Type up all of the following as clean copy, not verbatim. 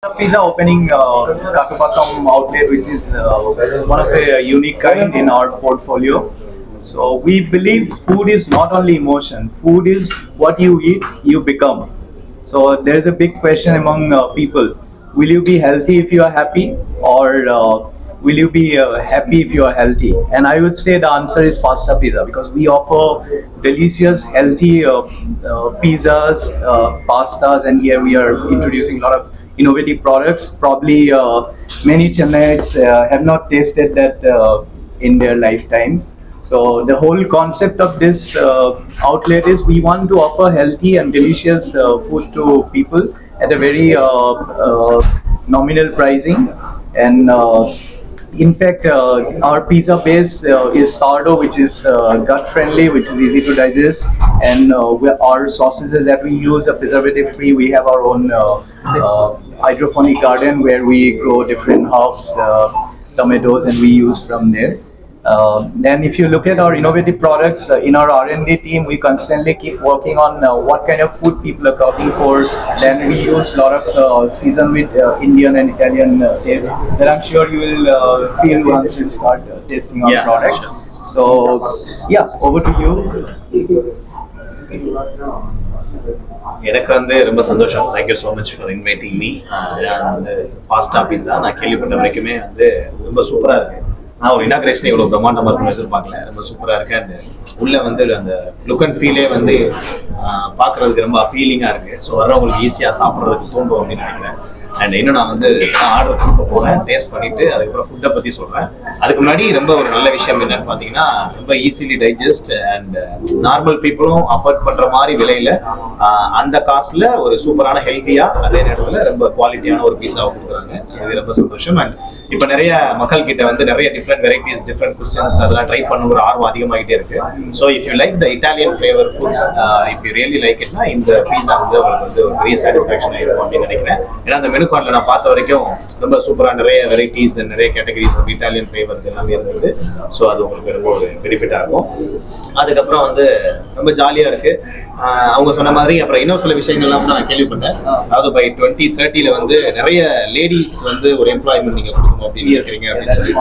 Pizza opening Katupakkam outlet, which is one of a unique kind in our portfolio. So we believe food is not only emotion. Food is what you eat, you become. So there is a big question among people: will you be healthy if you are happy, or will you be happy if you are healthy? And I would say the answer is Pasta Pizza, because we offer delicious, healthy pizzas, pastas, and here we are introducing a lot of innovative products. Probably many Chennaites have not tasted that in their lifetime. So the whole concept of this outlet is we want to offer healthy and delicious food to people at a very nominal pricing. And in fact, our pizza base is sourdough, which is gut friendly, which is easy to digest, and our sauces that we use are preservative free. We have our own hydroponic garden where we grow different herbs, tomatoes, and we use from there. And if you look at our innovative products in our R&D team, we constantly keep working on what kind of food people are cooking for. Then we use a lot of season with Indian and Italian taste that I'm sure you will feel once you start tasting our product. Sure. So yeah, over to you. எனக்கு வந்து ரொம்ப சந்தோஷம். Thank you so much for inviting me. அந்த பாஸ்டா பீஸா நான் கேள்விப்பட்ட வரைக்குமே வந்து ரொம்ப சூப்பரா இருக்கு. நான் ஒரு இனாகிரேஷன் இவ்வளவு பிரம்மாண்டமா இருக்குன்னு எதிர்பார்க்கல. ரொம்ப சூப்பரா இருக்கு. அந்த உள்ள வந்து அந்த லுக் அண்ட் ஃபீலே வந்து பாக்குறதுக்கு ரொம்ப அப்பீலிங்கா இருக்கு. ஸோ வர்றவங்களுக்கு ஈஸியா சாப்பிட்றதுக்கு தோண்டும் அப்படின்னு நினைக்கிறேன். அண்ட் இன்னும் நான் வந்து ஆர்டர் கொடுக்க போறேன், டேஸ்ட் பண்ணிட்டு அதுக்கப்புறம் ஃபுட்டை பத்தி சொல்றேன். அதுக்கு முன்னாடி ரொம்ப ஒரு நல்ல விஷயம் என்னன்னு பாத்தீங்கன்னா, ரொம்ப ஈஸிலி டைஜஸ்ட் அண்ட் நார்மல் பீப்புளும் அஃபோர்ட் பண்ற மாதிரி விலையில அந்த காசுல ஒரு சூப்பரான ஹெல்த்தியா அதே நேரத்துல ரொம்ப குவாலிட்டியான ஒரு பீஸாவை கொடுக்குறாங்க. இது ரொம்ப சந்தோஷம். அண்ட் இப்ப நிறைய மக்கள் கிட்ட வந்து நிறைய டிஃப்ரெண்ட் வெரைட்டிஸ், டிஃப்ரெண்ட் குசின்ஸ் அதெல்லாம் ட்ரை பண்ண ஒரு ஆர்வம் அதிகமாகிட்டே இருக்கு. So if you like the Italian flavour foods, if you really like இட்னா இந்த பீஸா வந்து உங்களுக்கு வந்து ஒரு பெரிய சாட்டிஸ்ஃபேக்ஷன் ஆயிருக்கும் அப்படின்னு நினைக்கிறேன். ஏன்னா அந்த மெனு கார்டில் நான் பார்த்த வரைக்கும் ரொம்ப சூப்பரா நிறைய வெரைட்டிஸ், நிறைய கேட்டகரிஸ் ஆஃப் இட்டாலியன் ஃபிளேவர் எல்லாமே இருந்தது. ஸோ அது உங்களுக்கு ரொம்ப ஒரு பெனிஃபிட்டா இருக்கும். அதுக்கப்புறம் வந்து ரொம்ப ஜாலியா இருக்கு. அவங்க சொன்ன மாதிரி அப்புறம் இன்னும் சில விஷயங்கள்லாம் நான் கேள்விப்பட்டேன். அதாவது பை 2030 வந்து நிறைய லேடிஸ் வந்து ஒரு எம்ப்ளாய்மெண்ட் நீங்க கொடுக்கணும் அப்படின்னு இருக்கிறீங்க அப்படின்னு சொல்லி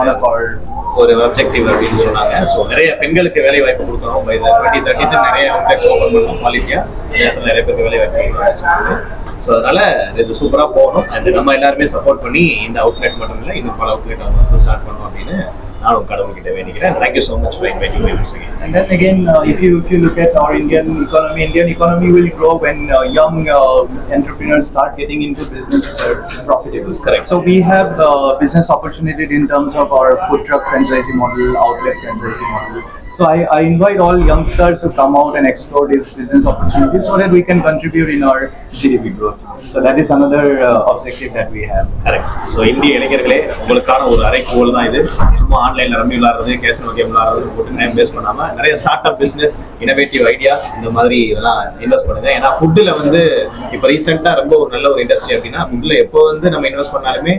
ஒரு அப்ஜெக்டிவ் அப்படின்னு சொன்னாங்க. ஸோ நிறைய பெண்களுக்கு வேலை வாய்ப்பு கொடுக்கணும். பை 2030 நிறைய அவுட்லெட்ஸ் ஓப்பன் பண்ணணும் குவாலிட்டியா, நிறைய பேருக்கு வேலை வாய்ப்பு கொடுக்கணும்னு சொன்னாங்க. ஸோ அதனால இது சூப்பராக போகணும். அண்ட் நம்ம எல்லாருமே சப்போர்ட் பண்ணி இந்த அவுட்லெட் மட்டும் இல்லை, இன்னும் பல அவுட்லெட் அவங்க வந்து ஸ்டார்ட் பண்ணணும் அப்படின்னு நானும் கடவுள்கிட்ட வேண்டிக்கிறேன். Thank you so much for inviting me once again. And then again, if you look at our Indian economy will grow when young entrepreneurs start getting into business that are profitable. Correct. So we have business opportunities in terms of our food truck franchising model, outlet franchising model. So I invite all youngsters to come out and explore these business opportunities so that we can contribute in our GDP growth. So that is another objective that we have. Correct. So இந்திய இளைஞர்களே, உங்களுக்கான ஒரு அறைகோல் தான் இது. சும்மா ஆன்லைன்ல rummy விளையாடுறது, casino game விளையாடுறது போட்டு டைம் வேஸ்ட் பண்ணாம நிறைய start up business, innovative ideas இந்த மாதிரி இதெல்லாம் இன்வெஸ்ட் பண்ணுங்க. ஏன்னா ஃபுட்ல வந்து இப்போ ரீசெண்டா ரொம்ப ஒரு நல்ல ஒரு இண்டஸ்ட்ரி அப்படின்னா ஃபுட்ல எப்போ வந்து நம்ம இன்வெஸ்ட் பண்ணாலுமே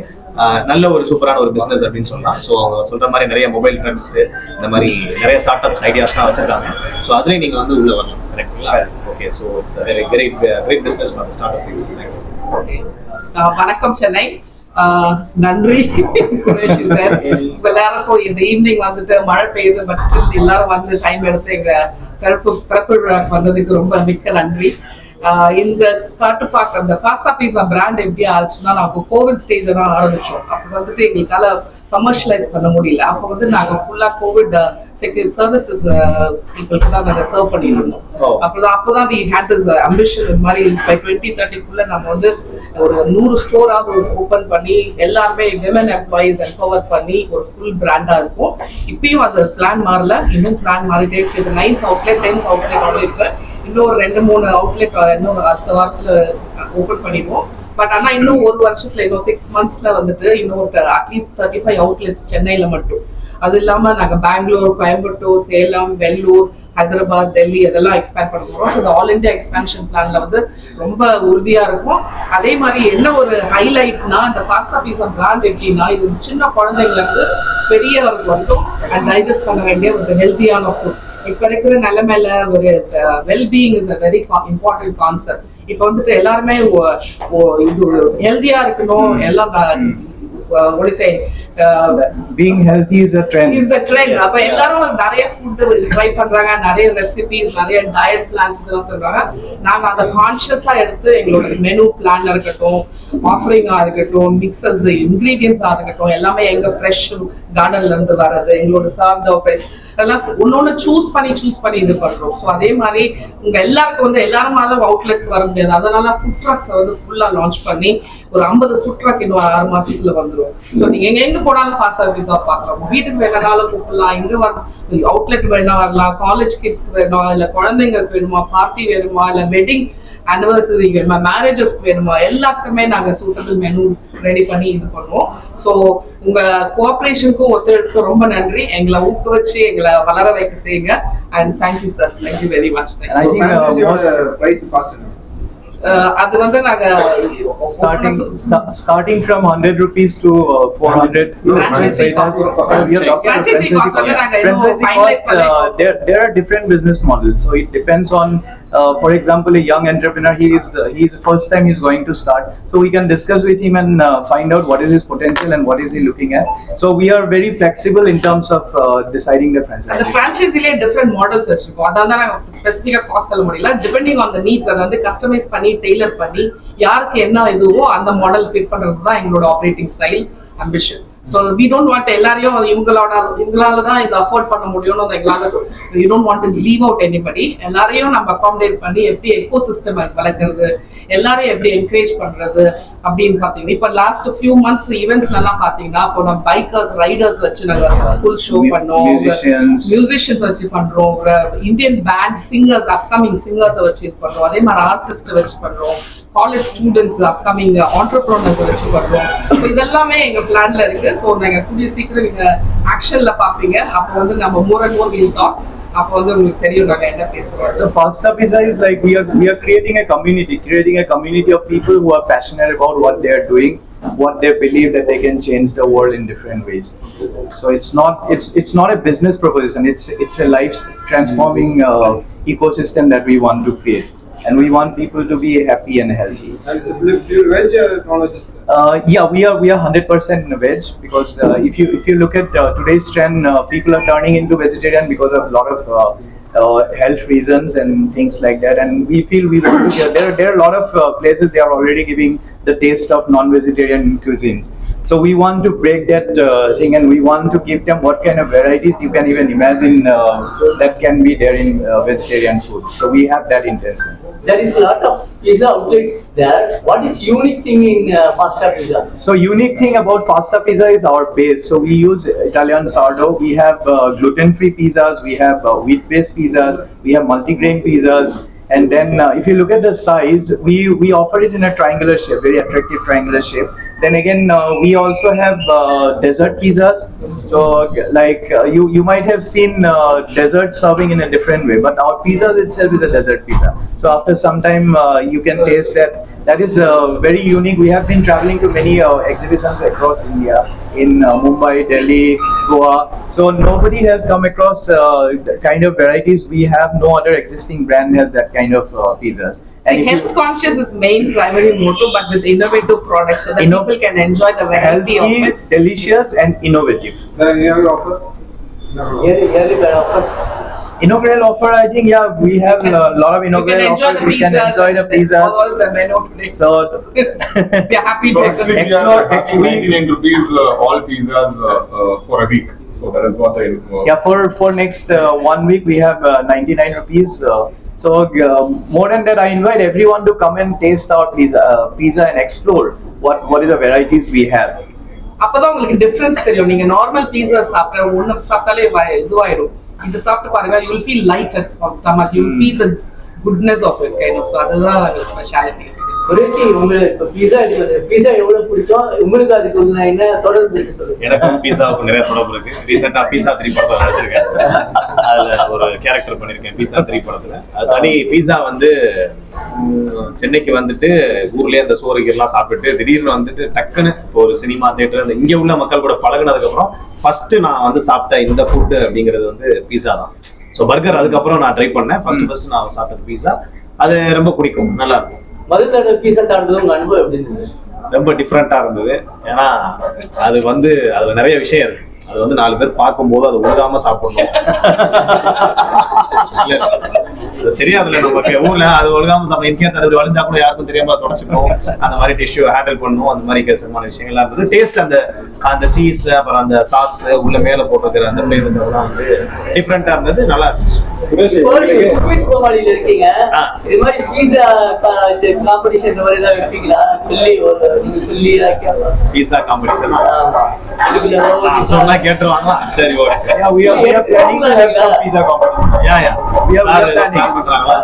நல்ல ஒரு சூப்பரான ஒரு பிசினஸ் அப்படின்னு சொல்லலாம். ஸோ அவங்க சொல்ற மாதிரி நிறைய மொபைல் ட்ரெண்ட்ஸ், இந்த மாதிரி நிறைய ஸ்டார்ட் அப்ஸ் ஐடியாஸ்லாம் வச்சிருக்காங்க. ஸோ அதுலேயும் நீங்க வந்து உள்ள வரலாம். கரெக்டுங்களா? Okay. So it's great business for startup. வணக்கம் சென்னை. நன்றி குரேஷி சார். எல்லாருக்கும் இந்த ஈவினிங் வந்துட்டு மழை பெய்யுது, பட் ஸ்டில் எல்லாரும் வந்து டைம் எடுத்து எங்க திறப்பு விழாக்கு வந்ததுக்கு ரொம்ப மிக்க நன்றி. இந்த காட்டுப்பாக்கம் இந்த பாஸ்தா பீஸா பிராண்ட் எப்படி ஆச்சுன்னா, நாங்க கோவிட் ஸ்டேஜ்ல தான் ஆரம்பிச்சோம். அப்ப வந்துட்டு எங்களுக்கால கமர்ஷியலைஸ் பண்ண முடியல. அப்ப வந்து நாங்க ஃபுல்லா கோவிட் செக்யூரிட்டி சர்வீசஸ் பீப்புளுக்கு தான் நாங்க சர்வ் பண்ணிட்டு இருந்தோம். அப்பதான் we had this ambition இந்த மாதிரி by 2030 நம்ம வந்து ஒரு 100 ஸ்டோராவது ஓபன் பண்ணி எல்லாருமே விமன் எம்ப்ளாயிஸ் எம்பவர் பண்ணி ஒரு ஃபுல் பிராண்டா இருக்கும். இப்பயும் அந்த பிளான் மாறல, இன்னும் பிளான் மாறிட்டே இருக்கு. இது 9th அவுட்லெட் 10th அவுட்லெட் இருக்கு. இன்னொரு 2-3 அவுட்லெட் இன்னும் அடுத்த வாரத்துல ஓபன் பண்ணிடுவோம். பட் ஆனா இன்னும் ஒரு வருஷத்துல இன்னும் 6 monthsல வந்துட்டு இன்னும் அட்லீஸ்ட் 35 அவுட்லெட்ஸ் சென்னையில மட்டும். அது இல்லாம நாங்க பெங்களூர், கோயம்புத்தூர், சேலம், வெள்ளூர், ஹைதராபாத், டெல்லி அதெல்லாம் எக்ஸ்பேண்ட் பண்ண போறோம். ஸோ ஆல் இந்தியா எக்ஸ்பேன்ஷன் பிளான்ல வந்து ரொம்ப உறுதியா இருக்கும். அதே மாதிரி என்ன ஒரு ஹைலைட்னா, இந்த பாஸ்தா பீஸா பிராண்ட் எப்படின்னா, இது சின்ன குழந்தைங்களுக்கு பெரியவருக்கு வந்து டைஜஸ்ட் பண்ண வேண்டிய ஒரு ஹெல்த்தியான ஃபுட். இப்ப இருக்கிற நிலைமையில ஒரு wellbeing is a very important concept. இப்ப வந்துட்டு எல்லாருமே இது ஹெல்தியா இருக்கணும் எல்லாம் what do you say being healthy is a trend. அப்ப எல்லாரும் நிறைய ஃபுட் ட்ரை பண்றாங்க, நிறைய ரெசிபிஸ், நிறைய டயட் பிளான்ஸ் எல்லாம் சொல்றாங்க. நாங்க அதை கான்ஷியஸா எடுத்து எங்களோட மெனு பிளான் இருக்கட்டும், ஆஃபரிங்கா இருக்கட்டும், மிக்சர்ஸ், இன்கிரீடியன்ஸா இருக்கட்டும், எல்லாமே எங்க ஃப்ரெஷ் கார்டன்ல இருந்து வர்றது, எங்களோட சார்ட் ஆஃபீஸ் அதெல்லாம் ஒன்னொன்னு சூஸ் பண்ணி இது பண்றோம். ஸோ அதே மாதிரி உங்க எல்லாருக்கும் வந்து எல்லாருமால அவுட்லெட் வர முடியாது. அதனால ஃபுட் ட்ரக்ஸ் வந்து ஃபுல்லா லான்ச் பண்ணி ஒரு 50 ஃபுட் ட்ரக் இன்னும் 6 மாசத்துல வந்துடும். ஸோ நீங்க எங்க போனாலும் ஃபாஸ்ட் சர்வீஸா பாக்கலாம். வீட்டுக்கு வேணாலும் கூப்பிடலாம், இங்க அவுட்லெட் வேணா வரலாம், காலேஜ் கிட்ஸ்க்கு வேணுமா, இல்ல குழந்தைங்களுக்கு வேணுமா, பார்ட்டி வேணுமா, இல்ல வெட்டிங் anniversary வேணுமா, மேரேஜஸ்க்கு வேணுமா, எல்லாத்துக்குமே நாங்க சூட்டபிள் மெனு ரெடி பண்ணி இது பண்ணுவோம். ஸோ உங்க கோஆபரேஷனுக்கும் ஒத்துழைப்புக்கும் ரொம்ப நன்றி. எங்களை ஊக்குவிச்சு எங்களை வளர வைக்க செய்யுங்க. And thank you sir, thank you very much. அது வந்து நாங்க starting from 100 rupees to 400. Franchisee cost, there are different business models, so it depends on for example, a young entrepreneur, he's first time he's going to start, so we can discuss with him and find out what is his potential and what is he looking at. So we are very flexible in terms of deciding the franchise. The franchisee le different models வச்சிருக்கோம். அதனால ஸ்பெசிஃபிக்கா cost சொல்ல முடியல. Depending on the needs, அத வந்து customise பண்ணி Taylor பண்ணி யாருக்கு என்ன இதுவோ அந்த மாடல் ஃபிட் பண்றது தான் எங்களோட operating style, ambition. So we don't want எல்லாரையும் இவங்களால தான் இதை அஃபோர்ட் பண்ண முடியும்னு எங்களால you don't want to leave out anybody. எல்லாரையும் நம்ம அகாமடேட் பண்ணி எப்படி எக்கோ சிஸ்டம் வளர்க்கறது, எல்லாரையும் எப்படி என்கரேஜ் பண்றது அப்படின்னு பாத்தீங்கன்னா இப்ப லாஸ்ட் ஃபியூ மந்த்ஸ் ஈவென்ட்ஸ்ல எல்லாம் பாத்தீங்கன்னா இப்போ நம்ம பைக்கர்ஸ், ரைடர்ஸ் வச்சு நாங்க ஃபுல் ஷோ பண்ணோம், மியூசிஷியன்ஸ் வச்சு பண்றோம், Indian band singers, upcoming singers வச்சு இது பண்றோம், அதே மாதிரி ஆர்டிஸ்ட் வச்சு பண்றோம், காலேஜ் ஸ்டூடெண்ட்ஸ், அப்கமிங் ஆண்டர்பிரனர்ஸ் வச்சு பண்றோம். இதெல்லாமே எங்க பிளான்ல இருக்கு. ஸோ நாங்க கூடிய சீக்கிரம் நீங்க ஆக்ஷன்ல பாப்பீங்க. அப்போ வந்து நம்ம more and more will talk. அப்போ வந்து உங்களுக்கு தெரியும் நாங்க என்ன பேசுறோம். So Fasta Pizza is like we are creating a community of people who are passionate about what they are doing, what they believe that they can change the world in different ways. So it's not a business proposition. It's a life transforming ecosystem that we want to create. And we want people to be happy and healthy. And veg technology? Yeah, we are 100% veg because if you look at today's trend, people are turning into vegetarian because of a lot of health reasons and things like that. And we feel we want to. There are a lot of places they are already giving the taste of non-vegetarian cuisines. So we want to break that thing, and we want to give them what kind of varieties you can even imagine that can be there in vegetarian food. So we have that intention. There is a lot of pizza outlets there. What is unique thing in Fasta Pizza? So unique thing about Fasta Pizza is our base. So we use Italian sourdough. We have gluten-free pizzas. We have wheat-based pizzas. We have multi-grain pizzas. And then if you look at the size, we offer it in a triangular shape, very attractive triangular shape. Then again, we also have dessert pizzas. So like you might have seen dessert serving in a different way, but our pizza itself is a dessert pizza. So after some time, you can taste that. That is very unique. We have been traveling to many exhibitions across India, in Mumbai, Delhi, Goa. So nobody has come across the kind of varieties we have. No other existing brand has that kind of pizzas. See, health conscious is main primary motto, but with innovative products so that people can enjoy the variety healthy, of it. Delicious and innovative. Yearly offer? Yearly offer. Inaugural offer, I think, yeah, we have a lot of inaugural offers. We can enjoy the pizzas. All the menu today. So we are happy to Next week, explore. 99 rupees all pizzas for a week. So that is what I. Yeah, for next 1 week we have 99 rupees. So more than that, I invite everyone to come and taste our pizza and explore what is the varieties we have. அப்பதான் உங்களுக்கு difference தெரியும். நீங்க normal பீஸா சாப்பிட்டா ஒண்ணு சாப்பிட்டாலே இதுவாயிடும். இது சாப்பிட்டு பாருங்க, you will feel light at stomach, you will feel the goodness of it kind of. So அதுதான் ஸ்பெஷாலிட்டி. சுரேஷ், உங்களுக்கு பீஸா எவ்வளவு பிடிக்கும், உங்களுக்கு அதுக்கு என்ன தொடர்பு சொல்லுங்க. எனக்கும் பீஸாவுக்கு நிறைய தொடர்பு இருக்கு. ரீசெண்டா பீஸா 3 படத்துல நடிச்சிருக்கேன். அதுல ஒரு கேரக்டர் பண்ணிருக்கேன் பீஸா 3 படத்துல. அது தனி பீஸா வந்து சென்னைக்கு வந்துட்டு ஊர்லயே அந்த சோறுகெல்லாம் சாப்பிட்டு திடீர்னு வந்துட்டு டக்குன்னு ஒரு சினிமா தியேட்டர் இங்க உள்ள மக்கள் கூட பழகினதுக்கு அப்புறம் ஃபர்ஸ்ட் நான் வந்து சாப்பிட்ட இந்த ஃபுட் அப்படிங்கிறது வந்து பீஸா தான். ஸோ பர்கர் அதுக்கப்புறம் நான் ட்ரை பண்ணேன். ஃபர்ஸ்ட் நான் சாப்பிட்டது பீஸா. அது ரொம்ப பிடிக்கும், நல்லா இருக்கும். முதல் தடவை பீஸா சாப்பிட்டது உங்க அனுபவம் எப்படி இருந்தது? ரொம்ப டிஃப்ரெண்டா இருந்தது. ஏன்னா அது வந்து அதுல நிறைய விஷயம் இருக்கு. அது வந்து 4 பேர் பார்க்கும்போது அது ஒழுகாம சாப்பிடணும். அது தெரியாதுல்ல நமக்கு ஊர்ல அது ஒழுகாம சாப்பிடணும். இன்கேஸ் அது வளைஞ்சா கூட யாருக்கும் தெரியாம தொடச்சிக்கணும், அந்த மாதிரி டிஷ்யூ ஹேண்டில் பண்ணணும், அந்த மாதிரி கஷ்டமான விஷயங்கள்லாம் இருந்தது. டேஸ்ட் அந்த சீஸ் அப்புறம் அந்த சாஸ் உள்ள மேல போட்டிருக்கிற அந்த ஃபிளேவர்ஸ் எல்லாம் வந்து டிஃப்ரெண்டா இருந்தது, நல்லா இருந்துச்சு. கோமாளியில இருக்கீங்க, இது மாதிரி பீஸா காம்படிஷன் இந்த மாதிரி எல்லாம் வைப்பீங்களா? சொல்லி பீஸா காம்படிஷன் சொன்னா கேட்டுருவாங்களா? சரி, okay. we are planning to have some pizza competition.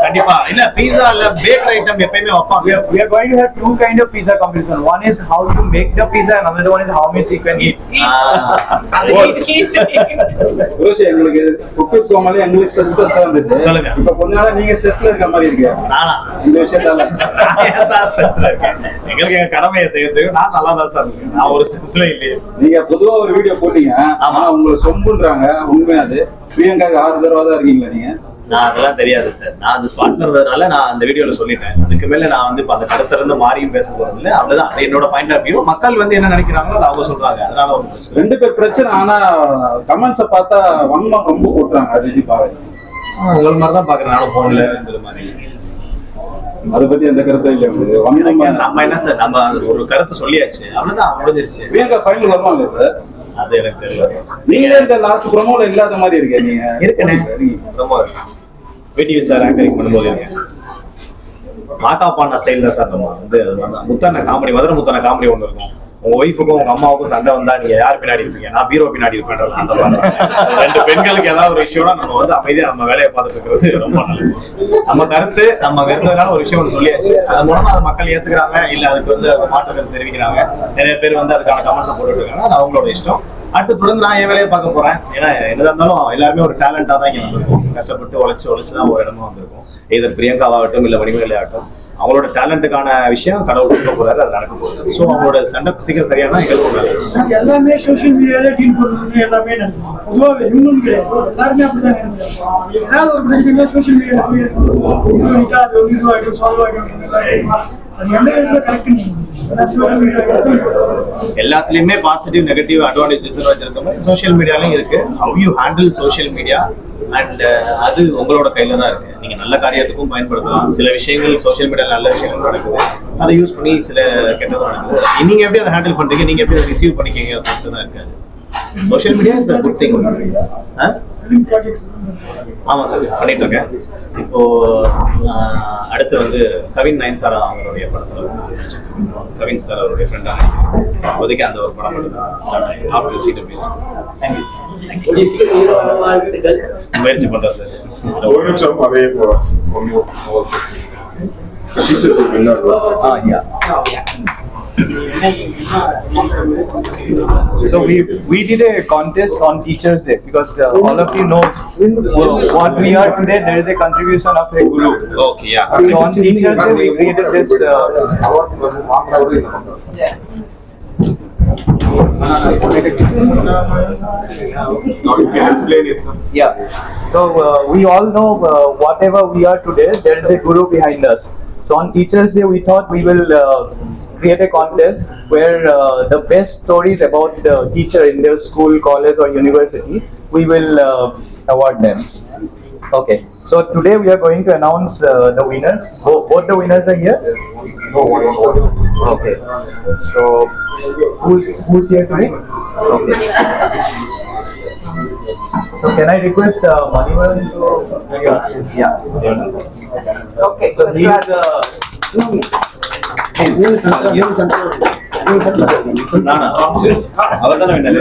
கண்டிப்பா இல்ல பீஸால பேக்கரி ஐட்டம் எப்பவுமே வைப்பாங்க. We are going to have 2 kind of pizza competition. One is how you make the pizza, and another one is how much you can eat. Roshi, உங்களுக்கு cooker கோமாளி உங்களுக்கு ஸ்ட்ரெஸ்ஸா வந்துட்டு இப்ப கொஞ்ச நாளா நீங்க ஸ்ட்ரெஸ்ல இருக்க மாதிரி இருக்கு. நானா இந்த விஷயத்தால எங்களுக்கு எங்க கடமையை செய்யறதுக்கு நான் நல்லா தான் சார் இருக்கேன். நான் ஒரு ஸ்ட்ரெஸ்ல இல்லையே. நீங்க பொதுவா ஒரு வீடியோ போட்டீங்க, ஆமா உங்களை சொம்புன்றாங்க, உண்மையா அது பிரியங்காக்கு 6 தடவை தான் இருக்கீங்களா நீங்க? நான் அதெல்லாம் தெரியாது சார். நான் அந்த ஸ்பாட்ல இருந்ததுனால நான் அந்த வீடியோல சொல்லிட்டேன். அதுக்கு மேல நான் வந்து அந்த கருத்துல இருந்து மாறியும் பேச போறது இல்லை. அவ்வளவுதான். அது என்னோட பாயிண்ட் ஆஃப் வியூ. மக்கள் வந்து என்ன நினைக்கிறாங்களோ அதை அவங்க சொல்றாங்க. அதனால ஒரு 2 பேர் பிரச்சனை. ஆனா கமெண்ட்ஸை பார்த்தா வன்மம் ரொம்ப போட்டுறாங்க. அது பாவை உங்கள் மாதிரி தான் பாக்குறேன். நானும் போன்ல இந்த மாதிரி அதை பத்தி எந்த கருத்தும் இல்லை. நம்ம என்ன சார், நம்ம ஒரு கருத்து சொல்லியாச்சு, அவ்வளவுதான், முடிஞ்சிருச்சு. பிரியங்கா ஃபைனல் வருவாங்க இப்ப? அது எனக்கு தெரியல சார். நீங்களே இந்த லாஸ்ட் ப்ரோமோல இல்லாத மாதிரி இருக்கே. நீங்க இருக்கனே ரொம்ப விடிவி சார் ஆங்கரிங் பண்ணும்போது இருக்கேன். மாக்கா பாண்டா ஸ்டைல் தான் சார். நம்ம வந்து முத்தான காமெடி, மதுரை முத்தான காமெடி ஒன்று இருக்கும். உங்க ஒய்ஃபுக்கும் உங்க அம்மாவுக்கும் சண்டை வந்தா நீங்க யார் பின்னாடி இருப்பீங்க? நான் பீரோ பின்னாடி இருப்பேன். அந்த மாதிரி 2 பெண்களுக்கு ஏதாவது ஒரு விஷயம்னா நம்ம வந்து அமைதியா நம்ம வேலையை பார்த்துட்டு இருக்கிறது ரொம்ப நல்லது. நம்ம கருத்து நம்ம இருந்ததுனால ஒரு விஷயம் ஒன்று சொல்லியாச்சு. அது மூலமா அதை மக்கள் ஏத்துக்கிறாங்க, இல்ல அதுக்கு வந்து மாற்றங்கள் தெரிவிக்கிறாங்க. நிறைய பேர் வந்து அதுக்கான கமெண்ட்ஸ் போட்டுட்டு இருக்காங்க. அது அவங்களோட இஷ்டம். அடுத்து தொடர்ந்து நான் என் வேலையை பார்க்க போறேன். ஏன்னா என்னதான் இருந்தாலும் எல்லாருமே ஒரு டேலண்டா தான் இங்க வந்திருக்கும். கஷ்டப்பட்டு உழைச்சுதான் ஒரு இடமா வந்திருக்கும். இதர் பிரியங்காவாகட்டும் இல்ல வடிவேலு ஆகட்டும், அவங்களோட டேலண்ட்டுக்கான விஷயம் கடவுள் கொடுக்க போறாரு, அது நடக்க போகுது. ஸோ அவங்களோட சண்டை சீக்கிரம் சரியானா எங்களுக்கு எல்லாமே சோசியல் மீடியால டீல் பண்ணுறது எல்லாமே பொதுவாக ஹியூமன் கிடையாது. எல்லாருமே அப்படிதான் நினைக்கிறாங்க. ஏதாவது ஒரு பிரச்சனை சோசியல் மீடியாவில் போய் அது வந்து இதுவாகிடும், சால்வ் ஆகிடும். அது எந்த விதத்தில் கரெக்ட் எல்லாத்துலயுமே பாசிட்டிவ் நெகட்டிவ் அட்வான்டேஜஸ் வச்சிருக்க மாதிரி சோசியல் மீடியாலையும் இருக்கு. How you handle social media and அது உங்களோட கையில தான் இருக்கு. நீங்க நல்ல காரியத்துக்கும் பயன்படுத்தலாம். சில விஷயங்கள் சோசியல் மீடியால நல்ல விஷயங்கள் நடக்குது, அதை யூஸ் பண்ணி சில கெட்டதும் நடக்குது. நீங்க எப்படி அதை ஹேண்டில் பண்றீங்க, நீங்க எப்படி அதை ரிசீவ் பண்ணிக்கீங்க தான் இருக்காது. Social media is good thing. ஆமா சார், பண்ணிட்டு இருக்கேன். இப்போ அடுத்து வந்து கவின் நயன்தாரா அவங்களுடைய படத்துல கவின் சார் அவருடைய ஃப்ரெண்டா இப்போதைக்கு அந்த ஒரு படம் மட்டும் தான் ஸ்டார்ட் ஆகி ஆஃப்டர் சீட் முயற்சி பண்றேன் சார். ஒரு நிமிஷம் அதே So we did a contest on Teachers Day because all of you knows what we are today. There is a contribution of a guru. Okay, yeah. So on Teachers Day we created this. Yeah. So we all know whatever we are today, there is a guru behind us. So on Teachers Day, we thought we will create a contest where the best stories about the teacher in their school, college, or university, we will award them. Okay. So today we are going to announce the winners. Both the winners are here. Okay. So who's here today? Okay. So can I request Manivan to yeah. Okay. So he's நானா அவர் தானே வேண்டாம்.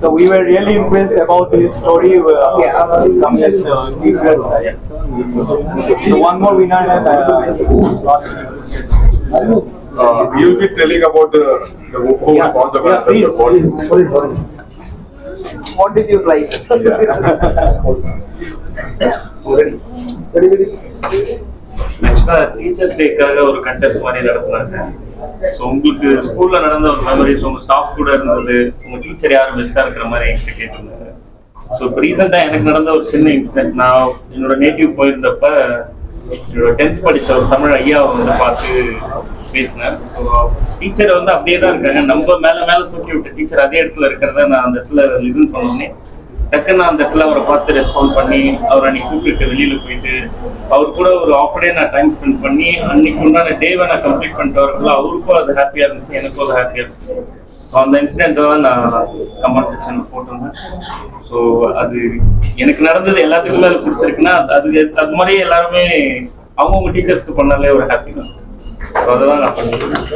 So we were really impressed about his story. Coming as teachers. So one more winner has you'll be telling about the whole concept. Please. What did you like? ஆக்சுவலா teachers டேக்காக ஒரு contest மாதிரி நடத்துனாங்க. So உங்களுக்கு ஸ்கூல்ல நடந்த ஒரு memories, உங்க staff கூட இருந்தது, உங்க டீச்சர் யாரும் பெஸ்டா இருக்கிற மாதிரி என்கிட்ட கேட்டிருந்தாங்க. ஸோ இப்போ ரீசெண்டாக எனக்கு நடந்த ஒரு சின்ன இன்சிடென்ட், நான் என்னோட நேட்டிவ் போயிருந்தப்ப என்னோட 10th படிச்ச ஒரு தமிழ் ஐயாவை வந்து பார்த்து பேசினேன். ஸோ டீச்சரை வந்து அப்படியே தான் இருக்காங்க, நம்ம மேலே தூக்கி விட்டு டீச்சர் அதே இடத்துல இருக்கிறத நான் அந்த இடத்துல லிசன் பண்ணோன்னே டக்குன்னு நான் அந்த இடத்துல அவரை பார்த்து ரெஸ்பாண்ட் பண்ணி அவரை அன்னைக்கு கூப்பிட்டு வெளியில போயிட்டு அவர் கூட ஒரு ஆஃப் டே நான் டைம் ஸ்பெண்ட் பண்ணி அன்னைக்கு உண்டான டேவை நான் கம்ப்ளீட் பண்ணிட்டு வரக்குள்ள அவருக்கும் அது ஹாப்பியா இருந்துச்சு, எனக்கும் அது ஹாப்பியா இருந்துச்சு. ஸோ அந்த இன்சிடென்ட்டை தான் நான் கமெண்ட் செக்ஷன்ல போட்டிருந்தேன். ஸோ அது எனக்கு நடந்தது எல்லாத்துக்குமே அது பிடிச்சிருக்குன்னா அது மாதிரியே எல்லாருமே அவங்கவுங்க டீச்சர்ஸ்க்கு பண்ணாலே ஒரு ஹாப்பி தான். ஸோ அதை தான் நான் பண்ணிருக்கேன்.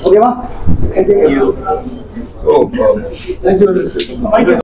ஓகேவா? Thank you.